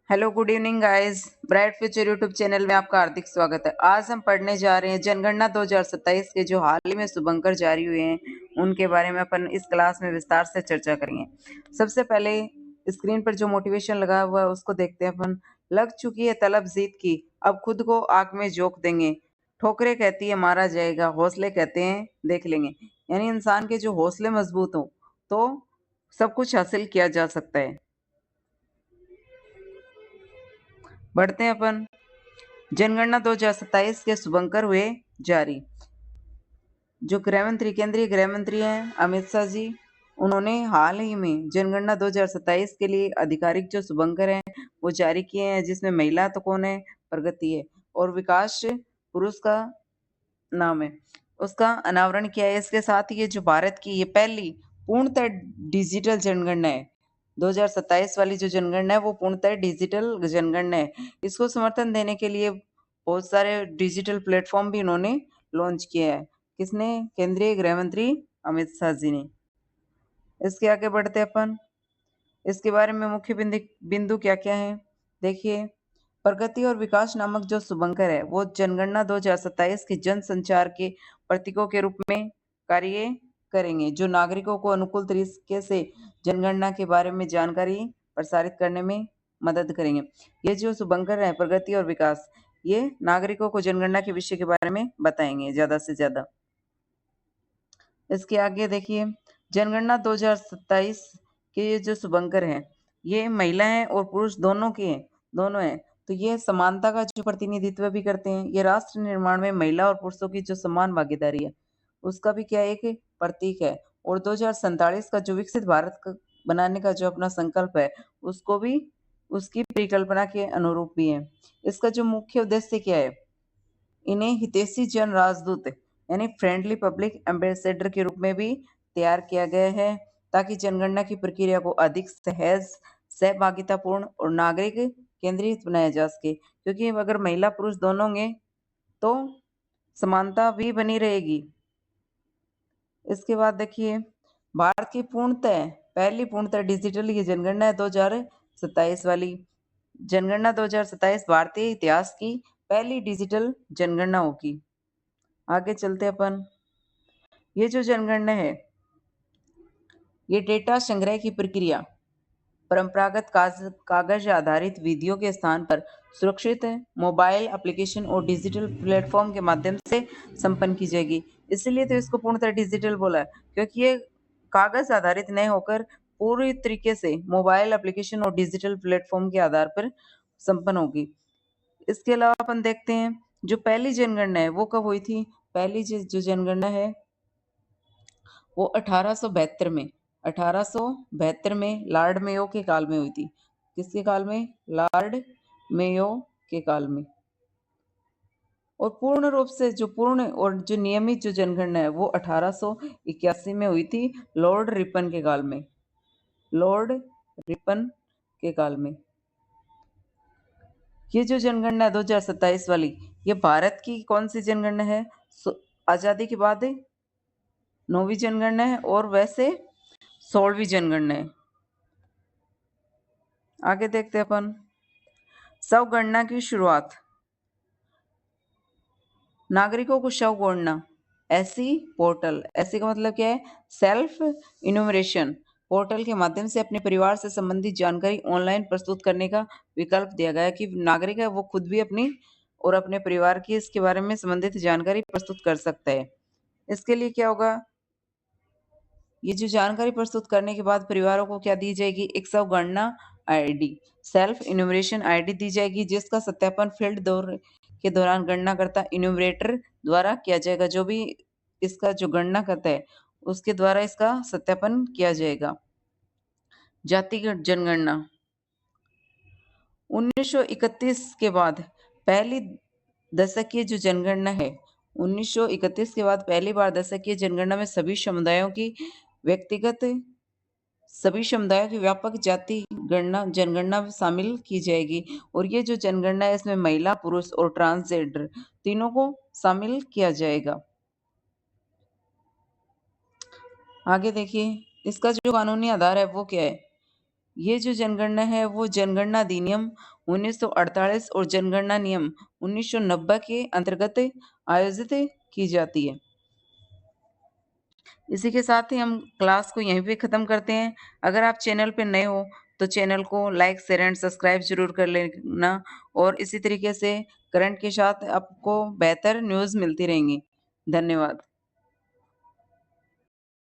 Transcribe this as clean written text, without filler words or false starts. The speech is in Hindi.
Hello good evening guys. Bright future YouTube channel में आपका हार्दिक स्वागत है। आज हम पढ़ने जा रहे हैं जनगणना 2027 के जो हाल ही में शुभंकर जारी हुए हैं उनके बारे में अपन इस क्लास में विस्तार से चर्चा करेंगे। सबसे पहले स्क्रीन पर जो मोटिवेशन लगा हुआ है उसको देखते हैं अपन। लग चुकी है तलब जीत की, अब खुद को आग में झोंक देंगे। ठोकरें कहती है मारा जाएगा, हौसले कहते हैं देख लेंगे। यानी इंसान के जो हौसले मजबूत हो तो सब कुछ हासिल किया जा सकता है। बढ़ते हैं अपन। जनगणना 2027 के शुभंकर हुए जारी। जो गृहमंत्री, केंद्रीय गृह मंत्री हैं अमित शाह जी, उन्होंने हाल ही में जनगणना 2027 के लिए आधिकारिक जो शुभंकर हैं वो जारी किए हैं, जिसमें महिला तो कौन है, प्रगति है, और विकास पुरुष का नाम है, उसका अनावरण किया है। इसके साथ ही ये जो भारत की ये पहली पूर्णतः डिजिटल जनगणना है। 2027 वाली जो जनगणना है वो पूर्णतः डिजिटल जनगणना है। इसको समर्थन देने के लिए बहुत सारे डिजिटल प्लेटफॉर्म भी इन्होंने लॉन्च किया है। किसने? केंद्रीय गृह मंत्री अमित शाह जी ने। इसके आगे बढ़ते अपन। इसके बारे में मुख्य बिंदु क्या क्या है देखिए। प्रगति और विकास नामक जो शुभंकर है वो जनगणना 2027 के जन संचार के प्रतीकों के रूप में कार्य करेंगे, जो नागरिकों को अनुकूल तरीके से जनगणना के बारे में जानकारी प्रसारित करने में मदद करेंगे। ये जो शुभंकर है प्रगति और विकास, ये नागरिकों को जनगणना के विषय के बारे में बताएंगे ज्यादा से ज्यादा। इसके आगे देखिए, जनगणना 2027 के ये जो शुभंकर हैं ये महिला हैं और पुरुष दोनों के हैं, दोनों हैं। तो ये समानता का जो प्रतिनिधित्व भी करते हैं। ये राष्ट्र निर्माण में महिला और पुरुषों की जो समान भागीदारी है उसका भी क्या एक प्रतीक है। और 2047 का जो विकसित भारत बनाने का जो अपना संकल्प है उसको भी, उसकी परिकल्पना के अनुरूप भी है। इसका जो मुख्य उद्देश्य क्या है, इन्हें हितैषी जन राजदूत यानी फ्रेंडली पब्लिक एम्बेसडर के रूप में भी तैयार किया गया है, ताकि जनगणना की प्रक्रिया को अधिक सहज, सहभागितापूर्ण और नागरिक केंद्रित बनाया जा सके। क्योंकि अगर महिला पुरुष दोनों होंगे तो समानता भी बनी रहेगी। इसके बाद देखिए, भारत की पूर्णतः पहली पूर्णतः डिजिटल ये जनगणना है 2027 वाली। जनगणना 2027 भारतीय इतिहास की पहली डिजिटल जनगणना होगी। आगे चलते अपन। ये जो जनगणना है ये डेटा संग्रह की प्रक्रिया परंपरागत कागज आधारित विधियों के स्थान पर सुरक्षित मोबाइल एप्लीकेशन और डिजिटल प्लेटफॉर्म के माध्यम से संपन्न की जाएगी। इसीलिए तो इसको पूर्णतः डिजिटल बोला है, क्योंकि ये कागज आधारित नहीं होकर पूरी तरीके से मोबाइल एप्लीकेशन और डिजिटल प्लेटफॉर्म के आधार पर संपन्न होगी। इसके अलावा अपन देखते हैं जो पहली जनगणना है वो कब हुई थी। पहली जो जनगणना है वो 1872 में लॉर्ड मेयो के काल में हुई थी। किसके काल में? लॉर्ड मेयो के काल में। और पूर्ण रूप से जो पूर्ण और जो नियमित जो जनगणना है वो 1881 में हुई थी, लॉर्ड रिपन के काल में। लॉर्ड रिपन के काल में। ये जो जनगणना है 2027 वाली, ये भारत की कौन सी जनगणना है? आजादी के बाद 9वीं जनगणना है और वैसे 16वीं जनगणना है। आगे देखते हैं अपन। स्वगणना की शुरुआत। नागरिकों को शव गणना ऐसी पोर्टल, ऐसी का मतलब क्या है? सेल्फ इन्यूमरेशन पोर्टल के माध्यम से अपने परिवार से संबंधित जानकारी ऑनलाइन प्रस्तुत करने का विकल्प दिया गया है कि नागरिक है वो खुद भी अपनी और अपने परिवार की इसके बारे में संबंधित जानकारी प्रस्तुत कर सकता है। इसके लिए क्या होगा, ये जो जानकारी प्रस्तुत करने के बाद परिवारों को क्या दी जाएगी? एक स्वगणना आईडी, सेल्फ इन्यूमरेशन आईडी दी जाएगी, जिसका सत्यापन फील्ड दौर के दौरान गणनाकर्ता इन्यूमरेटर द्वारा किया जाएगा। जो भी इसका जो गणना करता है उसके द्वारा इसका सत्यापन किया जाएगा। जातिगत जनगणना 1931 के बाद पहली दशकीय जो जनगणना है, 1931 के बाद पहली बार दशकीय जनगणना में सभी समुदायों की व्यापक जाति गणना जनगणना शामिल की जाएगी। और ये जो जनगणना है इसमें महिला, पुरुष और ट्रांसजेंडर तीनों को शामिल किया जाएगा। आगे देखिए, इसका जो कानूनी आधार है वो क्या है? ये जो जनगणना है वो जनगणना अधिनियम 1948 और जनगणना नियम 1990 के अंतर्गत आयोजित की जाती है। इसी के साथ ही हम क्लास को यहीं पे ख़त्म करते हैं। अगर आप चैनल पे नए हो तो चैनल को लाइक, शेयर एंड सब्सक्राइब ज़रूर कर लेना और इसी तरीके से करंट के साथ आपको बेहतर न्यूज़ मिलती रहेंगी। धन्यवाद।